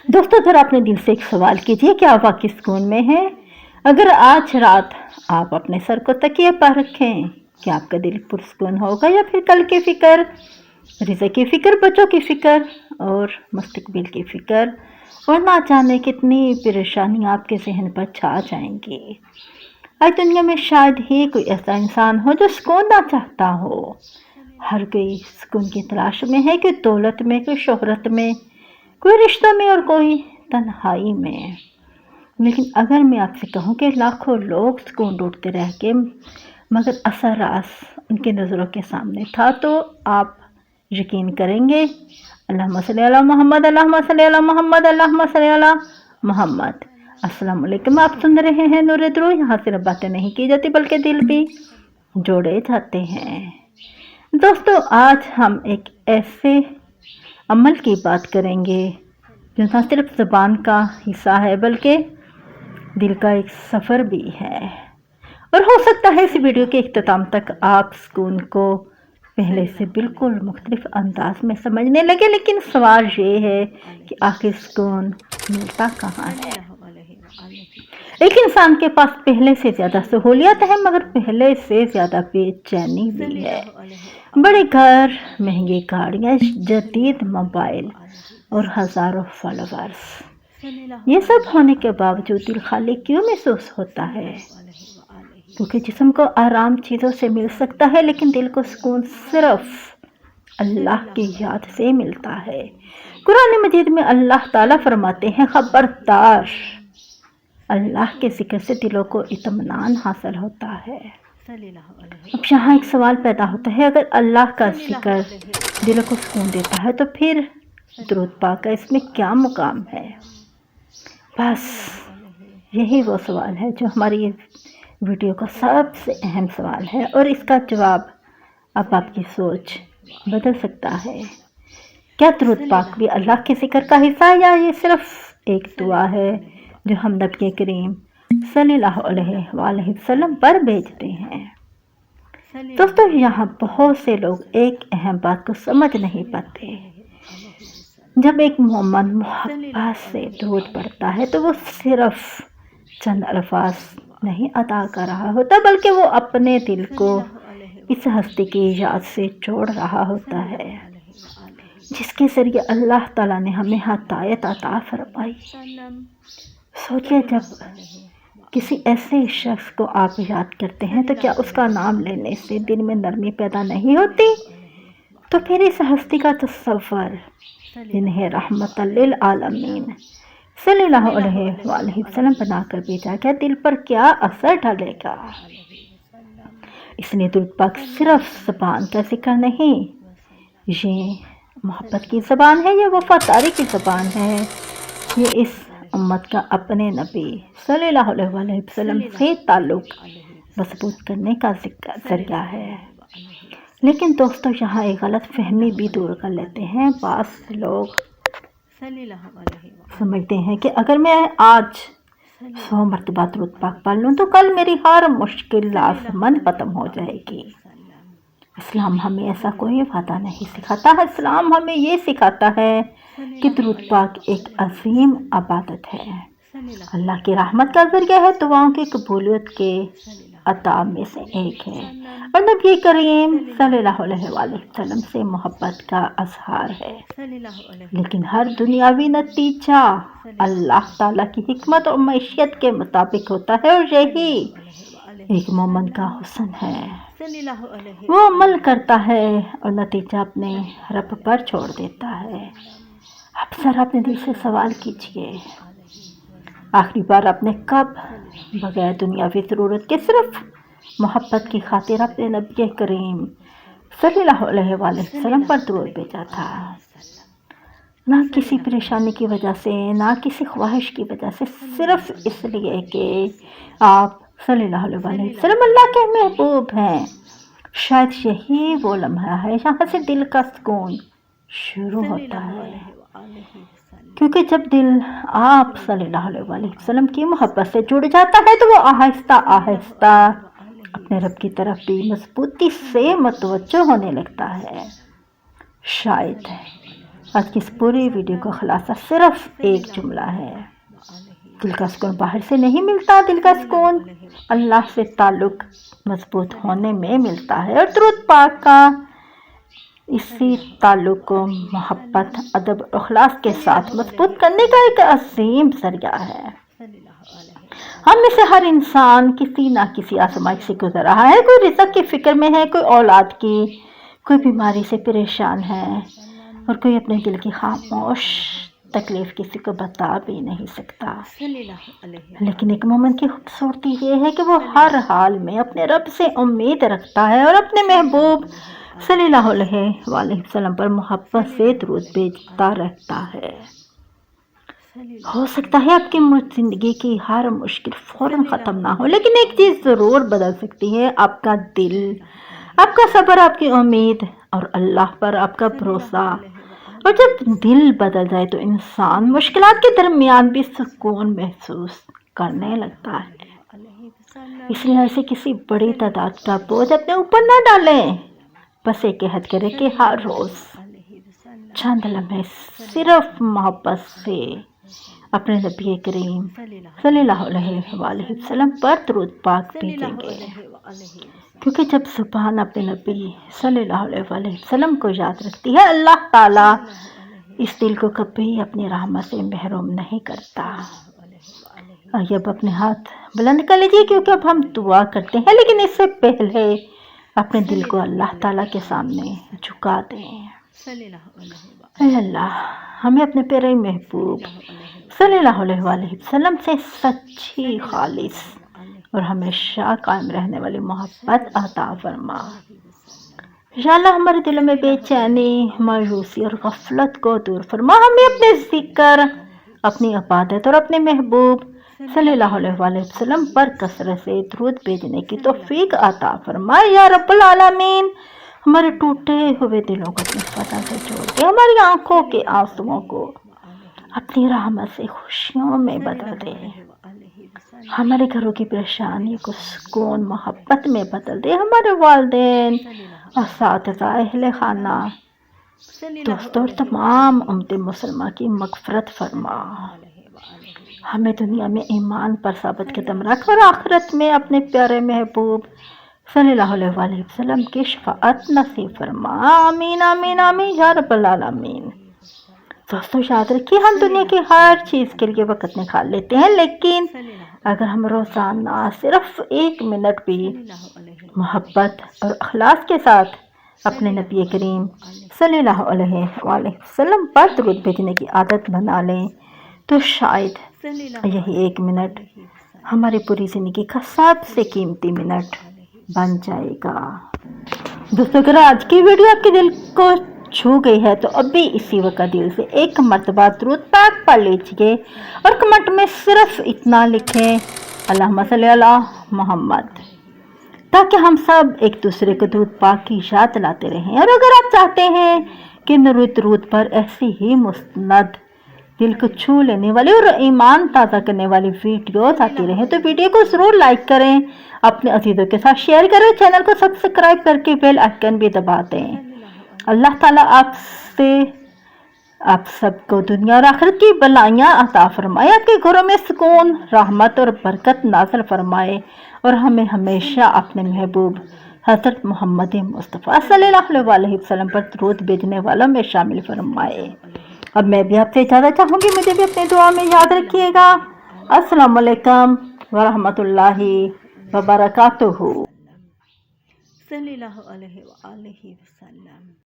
دوستو ذرا اپنے دل سے ایک سوال کیجئے کہ آپ واقعی سکون میں ہیں؟ اگر آج رات آپ اپنے سر کو تکیے پر رکھیں، کیا آپ کا دل پرسکون ہوگا یا پھر کل کی فکر، رزق کی فکر، بچوں کی فکر اور مستقبل کی فکر اور نہ جانے کتنی پریشانیاں آپ کے ذہن پر چھا جائیں گی؟ آج دنیا میں شاید ہی کوئی ایسا انسان ہو جو سکون نہ چاہتا ہو۔ ہر کوئی سکون کی تلاش میں ہے، کوئی دولت میں، کوئی شہرت میں، کوئی رشتوں میں اور کوئی تنہائی میں۔ لیکن اگر میں آپ سے کہوں کہ لاکھوں لوگ سکون ڈھونڈتے رہ گئے مگر اثر راز ان کے نظروں کے سامنے تھا، تو آپ یقین کریں گے؟ اللہم صلی علی محمد، اللہم صلی علی محمد، اللہم صلی علی محمد۔ السلام علیکم، آپ سن رہے ہیں نور درو۔ یہاں صرف باتیں نہیں کی جاتی بلکہ دل بھی جوڑے جاتے ہیں۔ دوستو آج ہم ایک ایسے عمل کی بات کریں گے جو نہ صرف زبان کا حصہ ہے بلکہ دل کا ایک سفر بھی ہے، اور ہو سکتا ہے اس ویڈیو کے اختتام تک آپ سکون کو پہلے سے بالکل مختلف انداز میں سمجھنے لگے۔ لیکن سوال یہ ہے کہ آخر سکون ملتا کہاں ہے؟ ایک انسان کے پاس پہلے سے زیادہ سہولیات ہیں مگر پہلے سے زیادہ بے چینی بھی ہے۔ بڑے گھر، مہنگی گاڑیاں، جدید موبائل اور ہزاروں فالوورز، یہ سب ہونے کے باوجود دل خالی کیوں محسوس ہوتا ہے؟ کیونکہ جسم کو آرام چیزوں سے مل سکتا ہے لیکن دل کو سکون صرف اللہ کی یاد سے ملتا ہے۔ قرآن مجید میں اللہ تعالیٰ فرماتے ہیں، خبردار، اللہ کے ذکر سے دلوں کو اطمینان حاصل ہوتا ہے۔ اب یہاں ایک سوال پیدا ہوتا ہے، اگر اللہ کا ذکر دلوں کو سکون دیتا ہے تو پھر درود پاک کا اس میں کیا مقام ہے؟ بس یہی وہ سوال ہے جو ہماری ویڈیو کا سب سے اہم سوال ہے، اور اس کا جواب اب آپ کی سوچ بدل سکتا ہے۔ کیا درود پاک بھی اللہ کے ذکر کا حصہ ہے یا یہ صرف ایک دعا ہے جو ہم نبی کریم صلی اللہ علیہ وآلہ وسلم پر بھیجتے ہیں؟ دوستو یہاں بہت سے لوگ ایک اہم بات کو سمجھ نہیں پاتے۔ جب ایک مومن محبت سے درود پڑھتا ہے تو وہ صرف چند الفاظ نہیں ادا کر رہا ہوتا بلکہ وہ اپنے دل کو اس ہستی کی یاد سے جوڑ رہا ہوتا ہے جس کے ذریعے اللہ تعالیٰ نے ہمیں ہدایت عطا فرمائی۔ سوچئے، جب کسی ایسے شخص کو آپ یاد کرتے ہیں تو کیا اس کا نام لینے سے دل میں نرمی پیدا نہیں ہوتی؟ تو پھر اس ہستی کا تصور جنہیں رحمت للعالمین صلی اللہ علیہ وآلہ وسلم بنا کر بھیجا گیا، دل پر کیا اثر ڈالے گا؟ اس لیے درود پاک صرف زبان کا ذکر نہیں، یہ محبت کی زبان ہے، یہ وفاداری کی زبان ہے، یہ اس امت کا اپنے نبی صلی اللہ علیہ وآلہ وسلم سے تعلق مضبوط کرنے کا ذریعہ ہے۔ لیکن دوستو یہاں ایک غلط فہمی بھی دور کر لیتے ہیں۔ بعض لوگ سمجھتے ہیں کہ اگر میں آج 100 مرتبہ درود پاک پڑھ لوں تو کل میری ہر مشکل لازماً ختم ہو جائے گی۔ اسلام ہمیں ایسا کوئی وعدہ نہیں سکھاتا ہے۔ اسلام ہمیں یہ سکھاتا ہے کہ درود پاک ایک عظیم عبادت ہے، اللہ کی رحمت کا ذریعہ ہے، دعاؤں کی قبولیت کے عطا میں سے ایک ہے، اور نبی کریم صلی اللہ علیہ وآلہ وسلم سے محبت کا اظہار ہے۔ لیکن ہر دنیاوی نتیجہ اللہ تعالیٰ کی حکمت اور معیشت کے مطابق ہوتا ہے، اور یہی ایک مومن کا حسن ہے۔ وہ عمل کرتا ہے اور نتیجہ اپنے رب پر چھوڑ دیتا ہے۔ اب ذرا اپنے دل سے سوال کیجئے، آخری بار آپ نے کب بغیر دنیاوی ضرورت کے صرف محبت کی خاطر اپنے نبی کریم صلی اللہ علیہ وآلہ وسلم پر درود بھیجا تھا؟ نہ کسی پریشانی کی وجہ سے، نہ کسی خواہش کی وجہ سے، صرف اس لیے کہ آپ صلی اللہ علیہ وآلہ وسلم اللہ کے محبوب ہیں۔ شاید یہی وہ لمحہ ہے جہاں سے دل کا سکون شروع ہوتا ہے، کیونکہ جب دل آپ صلی اللہ علیہ وآلہ وسلم کی محبت سے جڑ جاتا ہے تو وہ آہستہ آہستہ اپنے رب کی طرف بھی مضبوطی سے متوجہ ہونے لگتا ہے۔ شاید آج کی اس پوری ویڈیو کا خلاصہ صرف ایک جملہ ہے، دل کا سکون باہر سے نہیں ملتا، دل کا سکون اللہ سے تعلق مضبوط ہونے میں ملتا ہے، اور درود پاک کا اسی تعلق کو محبت، ادب اور اخلاص کے ساتھ مضبوط کرنے کا ایک عظیم ذریعہ ہے۔ ہم میں سے ہر انسان کسی نہ کسی آزمائش سے گزر رہا ہے، کوئی رزق کی فکر میں ہے، کوئی اولاد کی، کوئی بیماری سے پریشان ہے، اور کوئی اپنے دل کی خاموش تکلیف کسی کو بتا بھی نہیں سکتا۔ لیکن ایک مومن کی خوبصورتی یہ ہے کہ وہ ہر حال میں اپنے رب سے امید رکھتا ہے اور اپنے محبوب صلی اللہ علیہ وآلہ وسلم پر محبت سے درود بھیجتا رہتا ہے۔ ہو سکتا ہے آپ کی زندگی کی ہر مشکل فوراً ختم نہ ہو، لیکن ایک چیز ضرور بدل سکتی ہے، آپ کا دل، آپ کا صبر، آپ کی امید اور اللہ پر آپ کا بھروسہ۔ اور جب دل بدل جائے تو انسان مشکلات کے درمیان بھی سکون محسوس کرنے لگتا ہے۔ اس لیے ایسے کسی بڑی تعداد کا بوجھ اپنے اوپر نہ ڈالیں، بس ایک عہد کریں کہ ہر روز چند لمحے صرف محبت سے اپنے نبی کریم صلی اللہ علیہ وآلہ وسلم پر درود پاک بھیجیں گے، کیونکہ جب زبان اپنے نبی صلی اللہ علیہ وآلہ وسلم کو یاد رکھتی ہے، اللہ تعالیٰ اس دل کو کبھی اپنی رحمت سے محروم نہیں کرتا۔ آئیے اب اپنے ہاتھ بلند کر لیجیے، کیونکہ اب ہم دعا کرتے ہیں، لیکن اس سے پہلے اپنے دل کو اللہ تعالیٰ کے سامنے جھکا دیں۔ اے اللہ، ہمیں اپنے پیارے محبوب صلی اللہ علیہ وآلہ وسلم سے سچی، خالص اور ہمیشہ قائم رہنے والی محبت عطا فرما۔ یا اللہ، ہمارے دلوں میں بے چینی، مایوسی اور غفلت کو دور فرما، ہمیں اپنے ذکر، اپنی عبادت اور اپنے محبوب صلی اللہ علیہ وآلہ وسلم پر کثرت سے درود بھیجنے کی توفیق عطا فرما۔ یا رب العالمین، ہمارے ٹوٹے ہوئے دلوں کو اپنی فتح سے جوڑ دے، ہماری آنکھوں کے آنسوؤں کو اپنی رحمت سے خوشیوں میں بدل دے، ہمارے گھروں کی پریشانی کو سکون، محبت میں بدل دے، ہمارے والدین، اساتذہ، اہل خانہ، دوستوں اور تمام امت مسلمہ کی مغفرت فرما۔ ہمیں دنیا میں ایمان پر ثابت قدم رکھ اور آخرت میں اپنے پیارے محبوب صلی اللہ علیہ وآلہ وسلم کی شفاعت نصیب فرما۔ آمین آمین آمین یا رب العالمین۔ دوستوں، یاد رکھیے، ہم دنیا کی ہر چیز کے لیے وقت نکال لیتے ہیں، لیکن اگر ہم روزانہ صرف 1 منٹ بھی محبت اور اخلاص کے ساتھ اپنے نبی کریم صلی اللہ علیہ وآلہ وسلم پر درود بھیجنے کی عادت بنا لیں تو شاید یہی 1 منٹ ہماری پوری زندگی کا سب سے قیمتی منٹ بن جائے گا۔ دوستوں، اگر آج کی ویڈیو آپ کے دل کو چھو گئی ہے تو ابھی اسی وقت دل سے 1 مرتبہ درود پاک پڑھ لیجیے اور کمنٹ میں صرف اتنا لکھیں، اللہم صلی علی محمد، تاکہ ہم سب ایک دوسرے کو درود پاک کی یاد لاتے رہیں۔ اور اگر آپ چاہتے ہیں کہ درود پر ایسی ہی مستند، دل کو چھو لینے والی اور ایمان تازہ کرنے والی ویڈیوز آتی رہیں تو ویڈیو کو ضرور لائک کریں، اپنے عزیزوں کے ساتھ شیئر کریں، چینل کو سبسکرائب کر کے بیل آئیکن بھی دبا دیں۔ اللہ تعالیٰ آپ سب کو دنیا اور آخرت کی بلائیاں عطا فرمائے، آپ کے گھروں میں سکون، رحمت اور برکت نازل فرمائے، اور ہمیں ہمیشہ اپنے محبوب حضرت محمد مصطفیٰ صلی اللہ علیہ وآلہ وسلم پر درود بھیجنے والوں میں شامل فرمائے۔ اب میں بھی آپ سے اجازت چاہوں گی، مجھے بھی اپنے دعا میں یاد رکھیے گا۔ السلام علیکم ورحمۃ اللہ وبرکاتہ۔ صلی اللہ علیہ وآلہ وسلم۔